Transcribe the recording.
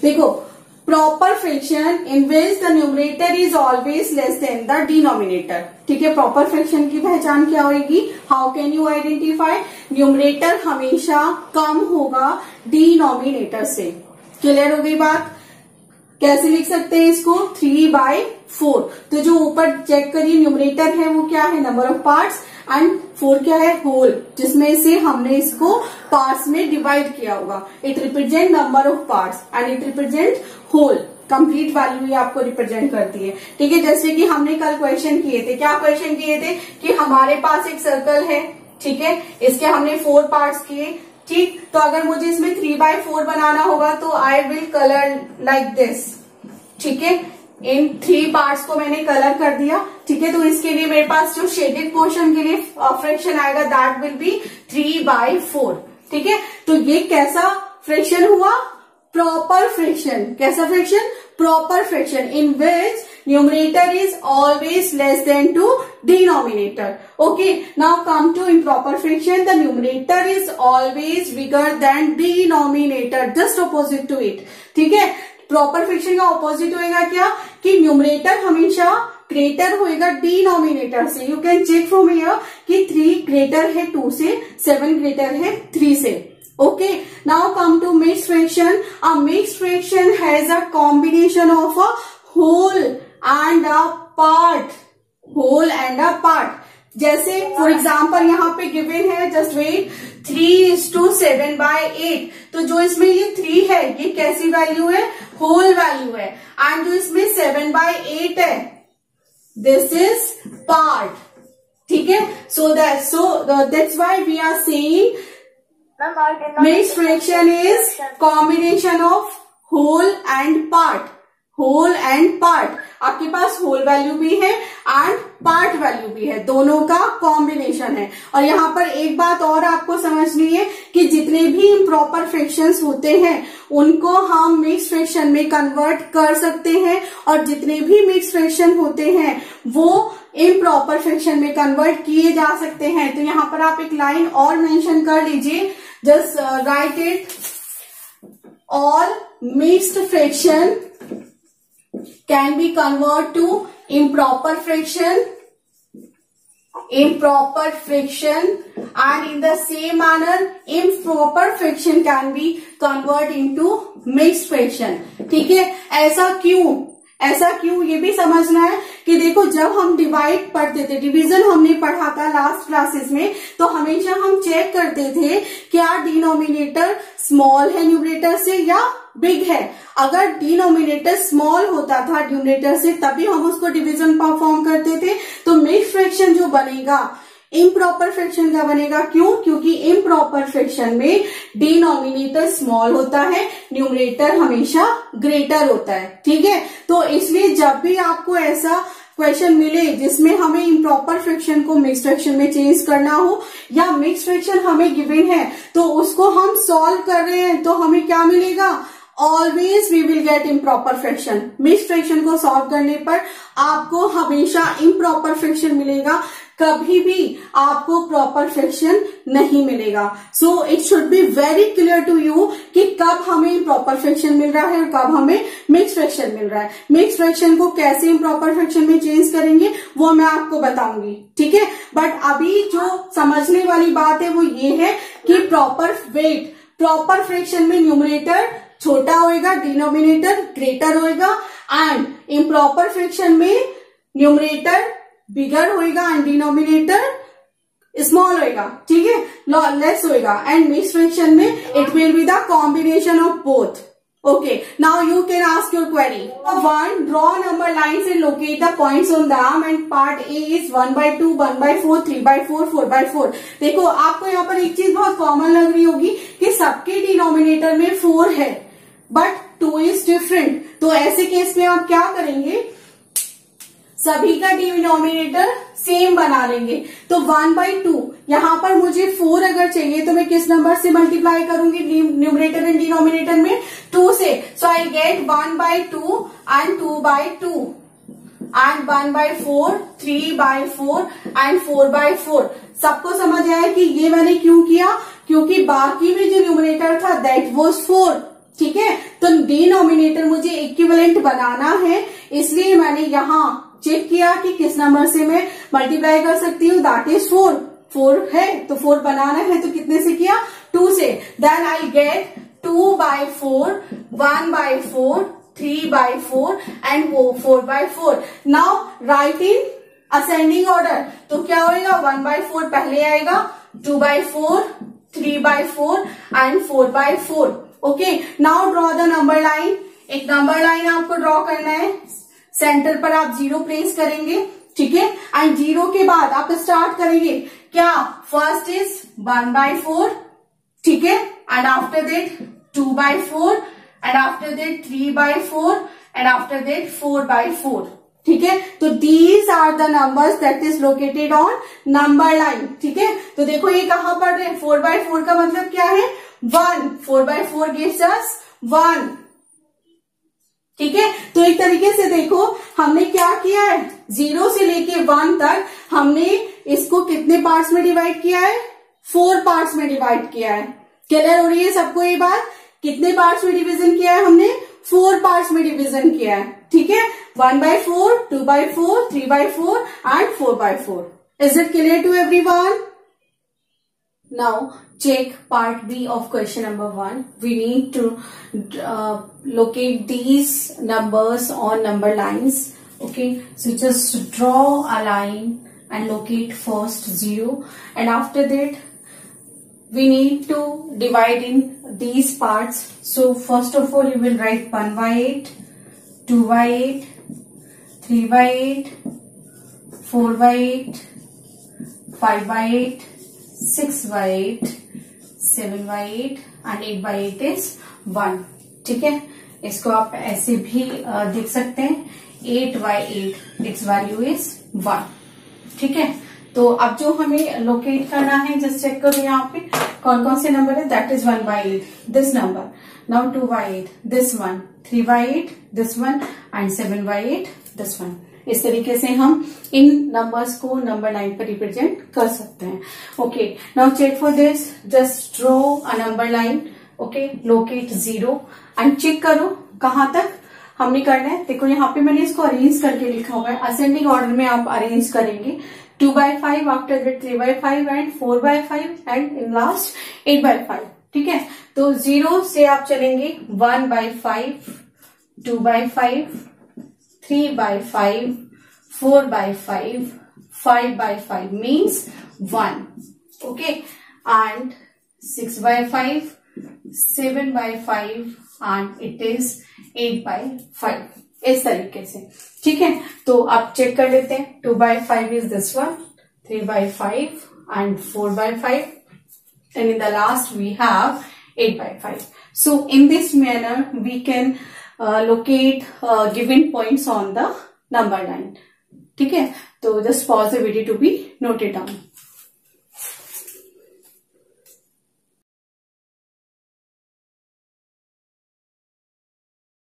देखो, proper fraction in which the numerator is always less than the denominator. ठीक है, proper fraction की पहचान क्या होगी? How can you identify? Numerator हमेशा कम होगा डिनोमिनेटर से। क्लियर हो गई बात? कैसे लिख सकते हैं इसको? 3/4। तो जो ऊपर चेक करिए न्यूमरेटर है वो क्या है? नंबर ऑफ पार्ट्स, एंड 4 क्या है? होल, जिसमें से हमने इसको पार्ट्स में डिवाइड किया होगा। It represent number of parts and it represent whole. Complete value ये आपको रिप्रेजेंट करती है। ठीक है, जैसे कि हमने कल क्वेश्चन किए थे। क्या क्वेश्चन किए थे? कि हमारे पास एक सर्कल है, ठीक है, इसके हमने 4 पार्ट्स किए। ठीक, तो अगर मुझे इसमें 3/4 बनाना होगा तो I will colour like this. ठीक है, इन 3 पार्ट्स को मैंने कलर कर दिया। ठीक है, तो इसके लिए मेरे पास जो शेडेड पोर्शन के लिए फ्रैक्शन आएगा दैट विल बी 3/4। ठीक है, तो ये कैसा फ्रैक्शन हुआ? Proper fraction. कैसा fraction? Proper fraction in which numerator is always less than to denominator. Okay, now come to improper fraction. The numerator is always bigger than denominator, just opposite to it. ठीक है, proper fraction का opposite होएगा क्या? कि numerator हमेशा greater होएगा denominator से। You can check from here कि 3 ग्रेटर है 2 से, 7 ग्रेटर है 3 से। Okay, now come to mixed fraction. A mixed fraction has a combination of a whole and a part. Whole and a part. जैसे for example यहाँ पे given है, just wait, 3:7/8। तो जो इसमें ये 3 है ये कैसी वैल्यू है? होल वैल्यू है। एंड जो इसमें 7/8 है दिस इज पार्ट। ठीक है, so that's why we are saying mixed fraction is combination of whole and part. Whole and part, आपके पास होल वैल्यू भी है एंड पार्ट वैल्यू भी है, दोनों का कॉम्बिनेशन है। और यहाँ पर एक बात और आपको समझनी है कि जितने भी इम्प्रॉपर फ्रैक्शंस होते हैं उनको हम मिक्स फ्रैक्शन में कन्वर्ट कर सकते हैं, और जितने भी मिक्स फ्रैक्शन होते हैं वो इम्प्रॉपर फ्रैक्शन में कन्वर्ट किए जा सकते हैं। तो यहाँ पर आप एक लाइन और मेंशन कर लीजिए, just right it, all mixed fraction can be converted to improper fraction, and in the same manner improper fraction can be converted into mixed fraction. ठीक है, ऐसा क्यों ये भी समझना है कि देखो जब हम डिवाइड पढ़ते थे, डिवीजन हमने पढ़ा था लास्ट क्लासेस में, तो हमेशा हम चेक करते थे क्या डिनोमिनेटर स्मॉल है न्यूमरेटर से या बिग है। अगर डिनोमिनेटर स्मॉल होता था न्यूमरेटर से तभी हम उसको डिवीजन परफॉर्म करते थे। तो मिक्स्ड फ्रैक्शन जो बनेगा इम्प्रॉपर फ्रैक्शन का बनेगा। क्यों? क्योंकि इम्प्रॉपर फ्रैक्शन में डिनोमिनेटर स्मॉल होता है, न्यूमरेटर हमेशा ग्रेटर होता है। ठीक है, तो इसलिए जब भी आपको ऐसा क्वेश्चन मिले जिसमें हमें इम्प्रॉपर फ्रैक्शन को मिक्स्ड फ्रैक्शन में चेंज करना हो, या मिक्स्ड फ्रैक्शन हमें गिवन है तो उसको हम सॉल्व कर रहे हैं, तो हमें क्या मिलेगा? Always we will get improper fraction. Mixed fraction को सॉल्व करने पर आपको हमेशा इम्प्रॉपर फ्रैक्शन मिलेगा, कभी भी आपको प्रॉपर फ्रैक्शन नहीं मिलेगा। So it should be very clear to you कि कब हमें इम्प्रॉपर फ्रैक्शन मिल रहा है और कब हमें मिक्स्ड फ्रैक्शन मिल रहा है। मिक्स्ड फ्रैक्शन को कैसे इम्प्रॉपर फ्रैक्शन में चेंज करेंगे वो मैं आपको बताऊंगी। ठीक है, बट अभी जो समझने वाली बात है वो ये है कि प्रॉपर फ्रैक्शन में न्यूमरेटर छोटा होएगा, डिनोमिनेटर ग्रेटर होएगा, एंड इम्प्रॉपर फ्रैक्शन में न्यूमरेटर बिगर होएगा एंड डिनोमिनेटर स्मॉल होएगा। ठीक है, लेस होएगा, एंड मिक्स्ड फ्रैक्शन में it will be the combination of both. Okay, now you can ask your query. 1. Draw number lines and locate the points on them, and part A is 1/2, 1/4, 3/4, 4/4. देखो आपको यहाँ पर एक चीज बहुत common लग रही होगी कि सबके डिनोमिनेटर में 4 है बट 2 इज डिफरेंट। तो ऐसे केस में आप क्या करेंगे? सभी का डिनोमिनेटर सेम बना लेंगे। तो 1/2, यहाँ पर मुझे 4 अगर चाहिए तो मैं किस नंबर से मल्टीप्लाई करूंगी न्यूमरेटर एंड डिनोमिनेटर में? 2 से। So I get 1/2 and 2/2 and 1/4, 3/4 and 4/4। सबको समझ आया कि ये मैंने क्यों किया? क्योंकि बाकी में जो न्यूमरेटर था दैट वाज 4, ठीक है, तो डिनोमिनेटर मुझे इक्विवेलेंट बनाना है, इसलिए मैंने यहाँ चेक किया कि किस नंबर से मैं मल्टीप्लाई कर सकती हूँ, दैट इज 4। 4 है तो 4 बनाना है, तो कितने से किया, 2 से। Then I get 2/4, 1/4, 3/4 and 4/4। Now write in ascending order, तो क्या होगा, 1/4 पहले आएगा, 2/4, 3/4 and 4/4। Okay, now draw the number line. एक नंबर लाइन आपको ड्रॉ करना है, सेंटर पर आप 0 प्लेस करेंगे, ठीक है, एंड 0 के बाद आप स्टार्ट करेंगे क्या, फर्स्ट इज 1/4, ठीक है, and after that 2/4 and after that 3/4 and after that 4/4, ठीक है। तो these are the numbers that is located on number line, ठीक है। तो देखो ये कहां पढ़ रहे हैं, 4/4 का मतलब क्या है, 1, 4/4 गिव्स अस 1, ठीक है। तो एक तरीके से देखो हमने क्या किया है, 0 से लेके 1 तक हमने इसको कितने पार्ट्स में डिवाइड किया है, 4 पार्ट्स में डिवाइड किया है। क्लियर हो रही है सबको ये बात, कितने पार्ट्स में डिवीजन किया है हमने, 4 पार्ट्स में डिवीजन किया है, ठीक है, 1/4, 2/4, 3/4 and 4/4। Is it clear to everyone? Now check part B of question number 1. We need to locate these numbers on number lines. Okay, so just draw a line and locate first 0, and after that we need to divide in these parts. So first of all you will write 1/8, 2/8, 3/8, 4/8, 5/8, 6/8, 7/8 and 8/8 is 1, ठीक है। इसको आप ऐसे भी देख सकते हैं, 8/8 it's value is 1, ठीक है। तो अब जो हमें लोकेट करना है, जस्ट चेक करो यहाँ पे कौन कौन से नंबर है, that is 1/8 this number, now 2/8 this one, 3/8 this one and 7/8 this one. इस तरीके से हम इन नंबर्स को नंबर लाइन पर रिप्रेजेंट कर सकते हैं। Okay, now check for this, just draw a number line, okay, locate 0 and check करो कहां तक हमने करना है। देखो यहाँ पे मैंने इसको अरेंज करके लिखा हुआ है, असेंडिंग ऑर्डर में आप अरेंज करेंगे, 2/5 after that 3/5 and 4/5 and in last 8/5, ठीक है। तो 0 से आप चलेंगे 1/5, 2/5, 3/5, 4/5, 5/5 means 1, okay, and 6/5, 7/5 and it is 8/5, इस तरीके से, ठीक है। तो आप चेक कर लेते हैं, 2/5 is this one, 3/5 and 4/5, and in the last we have 8/5. So in this manner we can locate given points on the number line, ठीक है। तो just pause the video to be noted down.